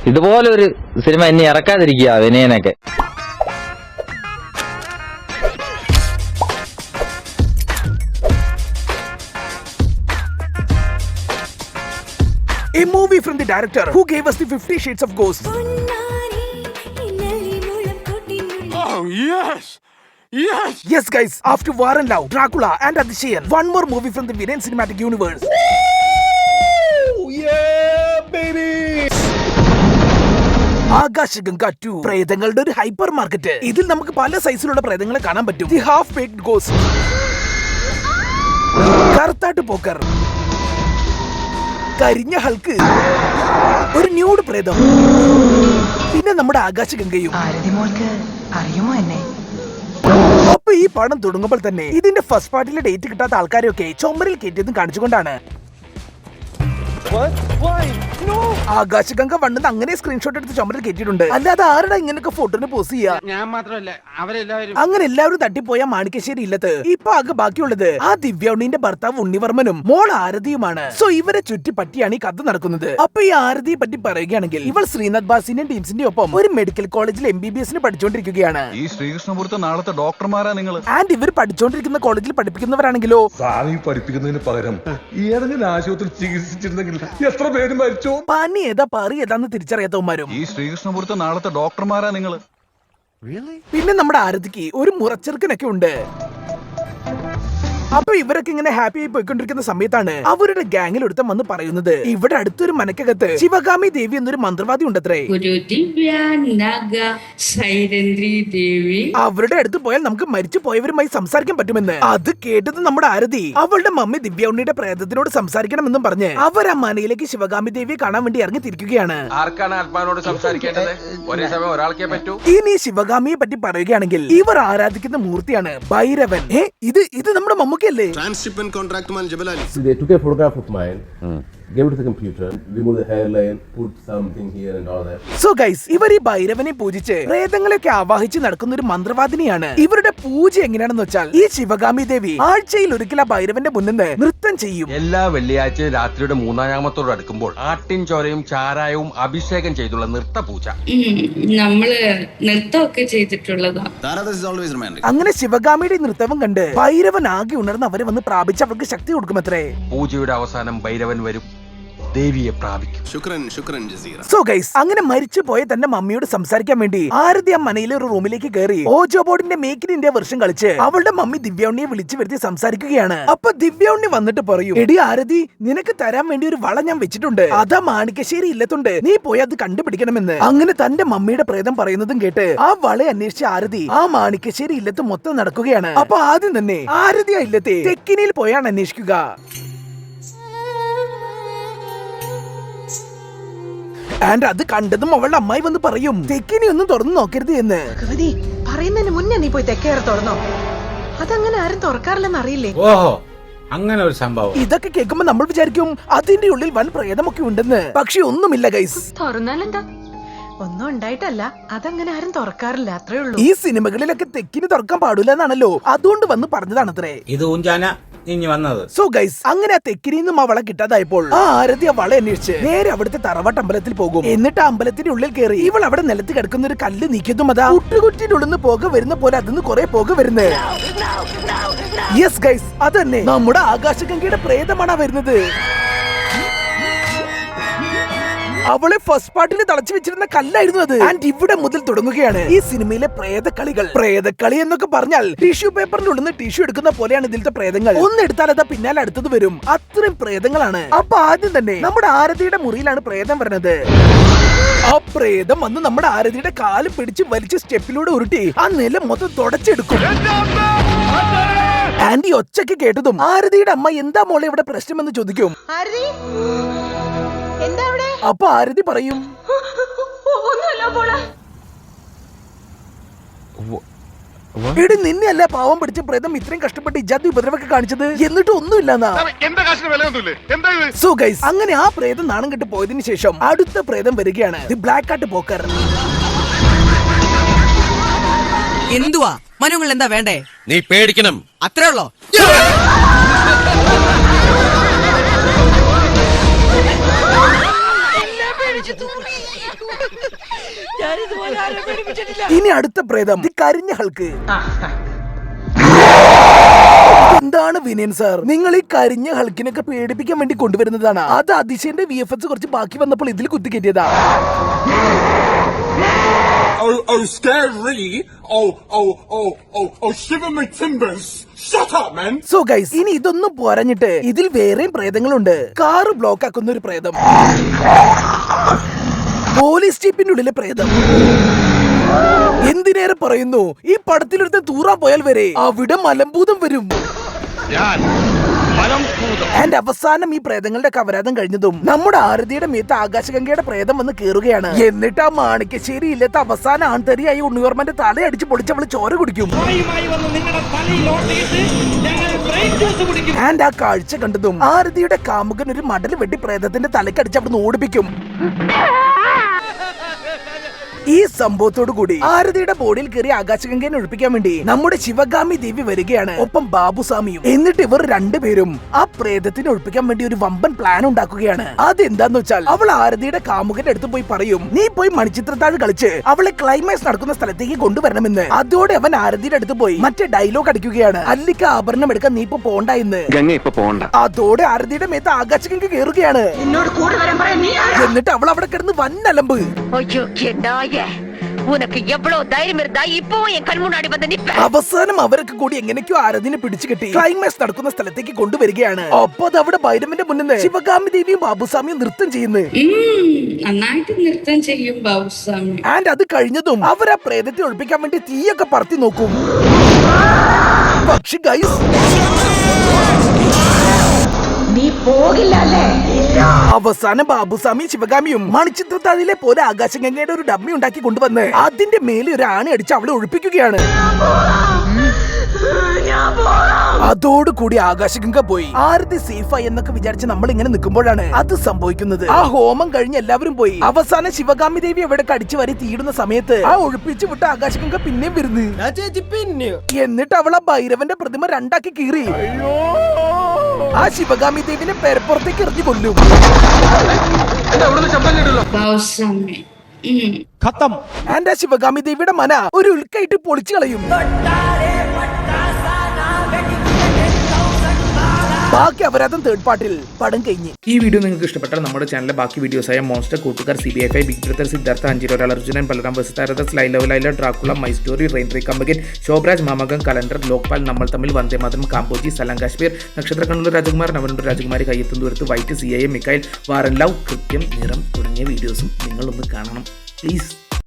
ഇതുപോലൊരു സിനിമ ഇനി ഇറക്കാതിരിക്കുക വിനയനൊക്കെ. A movie from the director who gave us the 50 Shades of Ghost. Oh, yes! Yes! Yes, guys, after War and Love, Dracula and Adishayan, one more movie from the Villain Cinematic Universe. Yeah, baby! Akashganga 2 പ്രേതങ്ങളുടെ ഒരു hyper market. ഇതിൽ നമുക്ക് പല സൈസിലുള്ള പ്രേതങ്ങളെ കാണാൻ പറ്റും. The half baked ghost, കറുത്താട്ട് പോക്കർ, കരിഞ്ഞ ഹൾക്ക്, ഒരു ന്യൂഡ് പ്രേതം, പിന്നെ നമ്മുടെ ആകാശഗംഗയും. അറിയുമോ എന്നെ? അപ്പൊ ഈ പടം തുടങ്ങുമ്പോൾ തന്നെ ഇതിന്റെ ഫസ്റ്റ് പാർട്ടിലെ ഡേറ്റ് കിട്ടാത്ത ആൾക്കാരൊക്കെ ചുമരിൽ കയറ്റിയതും കാണിച്ചുകൊണ്ടാണ്. ആകാശഗംഗ വണ്ണെന്ന് അങ്ങനെ സ്ക്രീൻഷോട്ട് എടുത്ത് ചുമരിൽ കയറ്റിയിട്ടുണ്ട്. അല്ലാതെ ആരുടെ ഇങ്ങനെയൊക്കെ ഫോട്ടോന് പോസ്റ്റ് ചെയ്യാ? ഞാൻ മാത്രമല്ല, അവരെല്ലാവരും. അങ്ങനെ എല്ലാവരും തട്ടിപ്പോയ മാണിക്കശ്ശേരി ഇല്ലത്ത് ഇപ്പൊ ആകെ ബാക്കിയുള്ളത് ആ ദിവ്യൗണ്ണിന്റെ ഭർത്താവ് ഉണ്ണിവർമ്മനും മോൾ ആരതിയുമാണ്. സോ ഇവരെ ചുറ്റി പറ്റിയാണ് ഈ കഥ നടക്കുന്നത്. അപ്പൊ ഈ ആരതിയെ പറ്റി പറയുകയാണെങ്കിൽ ഇവൾ ശ്രീനാഥ് ബാസിന്റെ ടീംസിന്റെ ഒപ്പം ഒരു മെഡിക്കൽ കോളേജിൽ MBBS പഠിച്ചുകൊണ്ടിരിക്കുകയാണ്. ഈ ശ്രീകൃഷ്ണപുരത്തെ നാളത്തെ ഡോക്ടർമാരാ നിങ്ങൾ. ആൻഡ് ഇവർ പഠിച്ചുകൊണ്ടിരിക്കുന്ന കോളേജിൽ പഠിപ്പിക്കുന്നവരാണെങ്കിലോ സാമി പഠിപ്പിക്കുന്നതിന് പകരം ഏതെങ്കിലും ആശുപത്രിയിൽ ചികിത്സിച്ചിരുന്നെങ്കിൽ എത്ര പേര് മരിച്ചോ. പനി ഏതാ പറി ഏതാന്ന് തിരിച്ചറിയാത്തവന്മാരും. ഈ ശ്രീകൃഷ്ണപുരത്തെ നാളത്തെ ഡോക്ടർമാരാ നിങ്ങൾ. പിന്നെ നമ്മുടെ ആരതിക്ക് ഒരു മുറച്ചെറുക്കനൊക്കെ ഉണ്ട്. അപ്പൊ ഇവരൊക്കെ ഇങ്ങനെ ഹാപ്പി ആയി പോയിക്കൊണ്ടിരിക്കുന്ന സമയത്താണ് അവരുടെ ഗാങ്ങിൽ ഒരുത്തം വന്ന് പറയുന്നത് ഇവിടെ അടുത്തൊരു മനക്കകത്ത് ശിവഗാമി ദേവി എന്നൊരു മന്ത്രവാദി ഉണ്ടത്രേ. അവരുടെ അടുത്ത് പോയാൽ നമുക്ക് മരിച്ചു പോയവരുമായി സംസാരിക്കാൻ പറ്റുമെന്ന്. അത് കേട്ടത് നമ്മുടെ ആരതി അവളുടെ മമ്മി ദിവ്യൗണ്ണിയുടെ പ്രേതത്തിനോട് സംസാരിക്കണമെന്നും പറഞ്ഞ് അവർ ആ മനയിലേക്ക് ശിവഗാമി ദേവിയെ കാണാൻ വേണ്ടി ഇറങ്ങി തിരിക്കുകയാണ്. ആർക്കാണ് ആത്മാവിനോട് സംസാരിക്കേണ്ടത്? ഒരേ സമയം ഒരാൾക്കേ പറ്റൂ. ഇനി ശിവഗാമിയെ പറ്റി പറയുകയാണെങ്കിൽ ഇവർ ആരാധിക്കുന്ന മൂർത്തിയാണ് ഭൈരവൻ. ഇത് നമ്മുടെ മമ്മൂക്കല്ലേ? Transshipment contract man Jabal Ali. So they took a photograph of mine, gave it to the computer, removed the hairline, put something here and all that. So guys, ഇവർ ഈ ഭൈരവനെ പൂജിച്ച് പ്രേതങ്ങളെയൊക്കെ ആവാഹിച്ച് നടക്കുന്ന ഒരു മന്ത്രവാദിനിയാണ്. ഇവരുടെ പൂജ എങ്ങനെയാണെന്ന് വെച്ചാൽ ഈ ശിവഗാമി ദേവി ആഴ്ചയിൽ ഒരിക്കൽ ആ ഭൈരവന്റെ മുന്നിൽ നിന്ന് നൃത്തം ചെയ്യും. എല്ലാ വെള്ളിയാഴ്ചയും രാത്രിയുടെ 3-ാമത്തോട് അടുക്കുമ്പോൾ ആട്ടിൻ ചോരയും ചാരായവും അഭിഷേകം ചെയ്തുള്ള നൃത്ത പൂജ. നമ്മള് നൃത്തമൊക്കെ ചെയ്തിട്ടുള്ളതാ. Tara is always romantic. അങ്ങനെ ശിവഗാമിയുടെ ഭൈരവൻ കണ്ട് ഭൈരവൻ ആകെ ഉണർന്ന് അവരെ വന്ന് പ്രാപിച്ച് അവർക്ക് ശക്തി കൊടുക്കുമത്രേ. പൂജയുടെ അവസാനം ഭൈരവൻ വരും, ദേവിയെ പ്രാപിക്കും. Shukran Jazeera. സോ ഗൈസ്, അങ്ങനെ മരിച്ചു പോയ തന്റെ മമ്മിയോട് സംസാരിക്കാൻ വേണ്ടി ആരതി ആ മനയിലെ ഒരു റൂമിലേക്ക് കയറി ഓജോ ബോർഡിന്റെ മേക്ക് ഇൻ ഇന്ത്യ വെർഷൻ കളിച്ച് അവളുടെ മമ്മി ദിവ്യൗണ്ണിയെ വിളിച്ചു വരുത്തി സംസാരിക്കുകയാണ്. അപ്പൊ ദിവ്യൗണ്ണി വന്നിട്ട് പറയും, എടി ആരതി, നിനക്ക് തരാൻ വേണ്ടി ഒരു വള ഞാൻ വെച്ചിട്ടുണ്ട്, അതാ മാണിക്കശ്ശേരി ഇല്ലത്തുണ്ട്, നീ പോയി അത് കണ്ടുപിടിക്കണമെന്ന്. അങ്ങനെ തന്റെ മമ്മിയുടെ പ്രേതം പറയുന്നതും കേട്ട് ആ വള അന്വേഷിച്ച ആരതി ആ മാണിക്കശ്ശേരി ഇല്ലത്ത് മൊത്തം നടക്കുകയാണ്. അപ്പൊ ആദ്യം തന്നെ ആരതി ആ ഇല്ലത്തെ തെക്കിനിയിൽ പോയാണ് അന്വേഷിക്കുക. ആൻഡ് അത് കണ്ടതും അവളുടെ അമ്മായി വന്ന് പറയും, തെക്കിനി ഒന്നും തുറന്നു നോക്കരുത് എന്ന്. പറയുന്നതിന് മുന്നേ നീ പോയി തെക്കേറെ തുറന്നോ? അതങ്ങനെ ആരും തുറക്കാറില്ലെന്ന് അറിയില്ലേ? ഓഹോ, അങ്ങനെ ഒരു സംഭവം. ഇതൊക്കെ കേൾക്കുമ്പോ നമ്മൾ വിചാരിക്കും അതിന്റെ ഉള്ളിൽ വൻ പ്രേതമൊക്കെ ഉണ്ടെന്ന്. പക്ഷെ ഒന്നുമില്ല ഗൈസ്. തുറന്നാലെന്താ? ഒന്നും ഉണ്ടായിട്ടല്ല, അതങ്ങനെ ആരും തുറക്കാറില്ല, അത്രേ ഉള്ളൂ. ഈ സിനിമകളിലൊക്കെ തെക്കിനി തുറക്കാൻ പാടില്ല എന്നാണല്ലോ, അതുകൊണ്ട് വന്ന് പറഞ്ഞതാണത്രേ. ഇത് ഊഞ്ചാന ഇനി വന്നത്. സോ ഗൈസ്, അങ്ങനെ ആ തെക്കിനിന്നും ആ വള കിട്ടാതായപ്പോൾ ആ ആരതി ആ വള അന്വേഷിച്ച് നേരെ അവിടുത്തെ തറവാട്ട് അമ്പലത്തിൽ പോകും. എന്നിട്ട് ആ അമ്പലത്തിന്റെ ഉള്ളിൽ കയറി ഇവൾ അവിടെ നിലത്ത് കിടക്കുന്ന ഒരു കല്ല് നീക്കിയതും അതാ കുട്ടിയുടെ ഉള്ളിൽ പോക വരുന്ന പോലെ അതിന്ന് കുറെ പോക വരുന്നത്. യെസ് ഗൈസ്, അത് തന്നെ നമ്മുടെ ആകാശഗംഗയുടെ പ്രേതമാണ് വരുന്നത്. അവളെ ഫസ്റ്റ് പാർട്ടിൽ തളച്ചു വെച്ചിരുന്ന കല്ലായിരുന്നു അത്. ആൻഡ് ഇവിടെ മുതൽ തുടങ്ങുകയാണ് ഈ സിനിമയിലെ പ്രേതക്കളികൾ. പ്രേതക്കളി എന്നൊക്കെ പറഞ്ഞാൽ ടിഷ്യൂ പേപ്പറിന്റെ ഉള്ളിൽ നിന്ന് ടിഷ്യൂ എടുക്കുന്ന പോലെയാണ് ഇതിലത്തെ പ്രേതങ്ങൾ. ഒന്നെടുത്താൽ അതാ പിന്നാലെ അടുത്തത് വരും, അത്രയും പ്രേതങ്ങളാണ്. അപ്പൊ ആദ്യം തന്നെ നമ്മുടെ ആരതിയുടെ മുറിയിലാണ് പ്രേതം വരുന്നത്. ആ പ്രേതം വന്ന് നമ്മുടെ ആരതിയുടെ കാല് പിടിച്ച് വലിച്ച് സ്റ്റെപ്പിലൂടെ ഉരുട്ടി ആ നിലം മൊത്തം തുടച്ചെടുക്കും. ആൻഡ് ഈ ഒച്ചയ്ക്ക് കേട്ടതും ആരതിയുടെ അമ്മ എന്താ മോളെ ഇവിടെ പ്രശ്നമെന്ന് ചോദിക്കും. അപ്പൊ ആരതി പറയും, എടി നിന്നെയല്ല പാവം പിടിച്ച പ്രേതം ഇത്രയും കഷ്ടപ്പെട്ട് ഇജാതി ഉപദ്രവൊക്കെ കാണിച്ചത്, എന്നിട്ട് ഒന്നുമില്ലെന്നാ. സോ ഗൈസ്, അങ്ങനെ ആ പ്രേതം നാണം കെട്ട് പോയതിനു ശേഷം അടുത്ത പ്രേതം വരികയാണ്, ദി ബ്ലാക്ക് ആർട്ട് പോക്കർ. എന്തുവാ മനുങ്ങൾ എന്താ വേണ്ടേ? നീ പേടിക്കണം, അത്രേ ഉള്ളോ? ഇനി അടുത്ത പ്രേതം ദി കരിഞ്ഞ ഹൾക്ക്. എന്താണ് വിനയൻ സാർ, നിങ്ങൾ ഈ കരിഞ്ഞ ഹൾക്കിനൊക്കെ പേടിപ്പിക്കാൻ വേണ്ടി കൊണ്ടുവരുന്നതാണ്? അത് അതിശയന്റെ VFX കുറച്ച് ബാക്കി വന്നപ്പോൾ ഇതിൽ കുത്തിക്കേറ്റിയതാ. സോ ഗൈസ്, ഇനി ഇതൊന്നും പോരഞ്ഞിട്ട് ഇതിൽ വേറെയും പ്രേതങ്ങളുണ്ട്. കാറ് ബ്ലോക്ക് ആക്കുന്ന ഒരു പ്രേതം, പോലീസ് ജീപ്പിന്റെ ഉള്ളിലെ പ്രേതം. എന്തിനേറെ പറയുന്നു, ഈ പടത്തിലെടുത്ത് തൂറാൻ പോയാൽ വരെ അവിടെ മലമ്പൂതം വരും. ആൻഡ് അവസാനം ഈ പ്രേതങ്ങളുടെ കവരാതം കഴിഞ്ഞതും നമ്മുടെ ആരതിയുടെ മേത്ത് ആകാശഗംഗയുടെ പ്രേതം വന്ന് കേറുകയാണ്. എന്നിട്ട് ആ മാണിക്കശ്ശേരി ഇല്ലാത്ത അവസാന ആൺതരിയായി ഉണ്ണിയോർമ്മന്റെ തലയടിച്ച് പൊളിച്ചവള് ചോര കുടിക്കും. ആൻഡ് ആ കാഴ്ച കണ്ടതും ആരതിയുടെ കാമുകൻ ഒരു മടൽ വെട്ടി പ്രേതത്തിന്റെ തലക്കടിച്ച് അവിടുന്ന് ഓടിപ്പിക്കും. ഈ സംഭവത്തോടു കൂടി ആരതിയുടെ ബോഡിയിൽ കയറി ആകാശഗംഗയെ ഒഴിപ്പിക്കാൻ വേണ്ടി നമ്മുടെ ശിവഗാമി ദേവി വരികയാണ്, ഒപ്പം ബാബുസ്വാമിയും. എന്നിട്ട് ഇവർ രണ്ടുപേരും ആ പ്രേതത്തിനെ ഒഴിപ്പിക്കാൻ വേണ്ടി ഒരു വമ്പൻ പ്ലാൻ ഉണ്ടാക്കുകയാണ്. അതെന്താന്ന് വെച്ചാൽ, അവൾ ആരതിയുടെ കാമുകന്റെ അടുത്ത് പോയി പറയും, നീ പോയി മണിച്ചിത്രത്താഴ് കളിച്ച് അവളെ ക്ലൈമാക്സ് നടക്കുന്ന സ്ഥലത്തേക്ക് കൊണ്ടുവരണമെന്ന്. അതോടെ അവൻ ആരതിയുടെ അടുത്ത് പോയി മറ്റേ ഡയലോഗ് അടിക്കുകയാണ്, അല്ലിക്ക് ആഭരണം എടുക്കാൻ നീ ഇപ്പൊ പോണ്ട എന്ന്. അതോടെ ആരതിയുടെ മേത്ത് ആകാശഗംഗ കയറുകയാണ്. എന്നിട്ട് അവൾ അവിടെ കിടന്ന് വന്നലമ്പ്. അവസാനം അവരൊക്കെ കൂടി എങ്ങനെയൊക്കെയോ ആരതിനെ പിടിച്ചു കെട്ടി ക്ലൈമാക്സ് നടക്കുന്ന സ്ഥലത്തേക്ക് കൊണ്ടുവരികയാണ്. അപ്പൊ അത് അവിടെ ഭൈരവന്റെ മുന്നിൽ ശിവഗാമി ദേവിയും ബാബുസ്വാമിയും നൃത്തം ചെയ്യുന്നു. നന്നായിട്ട് നൃത്തം ചെയ്യും ബാബുസ്വാമി. ആൻഡ് അത് കഴിഞ്ഞതും അവർ ആ പ്രേതത്തെ ഒളിപ്പിക്കാൻ വേണ്ടി തീയൊക്കെ പറത്തി നോക്കും. പക്ഷെ ഗൈസ്, നീ പോകില്ല. അവസാനം ബാബുസ്വാമിയും ശിവഗാമിയും മണിച്ചിത്രത്താഴിലെ പോലെ ആകാശഗംഗയുടെ ഒരു ഡമ്മി ഉണ്ടാക്കി കൊണ്ടുവന്ന് അതിന്റെ മേലെ ഒരു ആണി അടിച്ച് അവളെ ഒഴിപ്പിക്കുകയാണ്. അതോടുകൂടി ആകാശഗംഗ പോയി. ആരതി സേഫായി എന്നൊക്കെ വിചാരിച്ച് നമ്മൾ ഇങ്ങനെ നിൽക്കുമ്പോഴാണ് അത് സംഭവിക്കുന്നത്. ആ ഹോമം കഴിഞ്ഞ് എല്ലാവരും പോയി. അവസാനം ശിവഗാമി ദേവി എവിടെ കടിച്ചു വരി തീടുന്ന സമയത്ത് ആ ഒഴിപ്പിച്ചു വിട്ട ആകാശഗംഗ പിന്നെയും വരുന്നു. എന്നിട്ട് അവൾ ആ ഭൈരവന്റെ പ്രതിമ രണ്ടാക്കി കീറി ആ ശിവഗാമി ദേവിനെ പേരപ്പുറത്തേക്ക് എറിഞ്ഞു കൊല്ലും. ആൻഡ് ആ ശിവഗാമി ദേവിയുടെ മന ഒരു ഉൽക്കയിട്ട് പൊളിച്ചു കളയും. ബാക്കി അപരാധം തേർഡ് പാർട്ടിൽ പടം കഴിഞ്ഞ്. ഈ വീഡിയോ നിങ്ങൾക്ക് ഇഷ്ടപ്പെട്ടാൽ നമ്മുടെ ചാനലിലെ ബാക്കി വീഡിയോസായ മോൺസ്റ്റർ, കൂട്ടുകാർ, CBI5, ബിഗ് ബ്രദർ, സിദ്ധാർത്ഥ, അഞ്ചിരോരാൾ, അർജുനൻ, ബലറാം, വസിതാരഥ, Laila, Dracula, My Story, Raintree കമ്പകൻ, ശോഭരാജ്, മാമകം, കലണ്ടർ, ലോക്പാൽ, നമ്മൾ തമ്മിൽ, വന്ദേ മാതരം, കാമ്പോജി, സലാം കാശ്മീർ, നക്ഷത്രക്കണ്ണൂർ രാജകുമാർ, നവനൂർ രാജകുമാരി, കയ്യെത്തും ദൂരത്ത്, വൈറ്റ്, CIA, മിക്കായിൽ, വാറൻ ലവ്, കൃത്യം, നിറം തുടങ്ങിയ വീഡിയോസും നിങ്ങളൊന്ന് കാണണം പ്ലീസ്.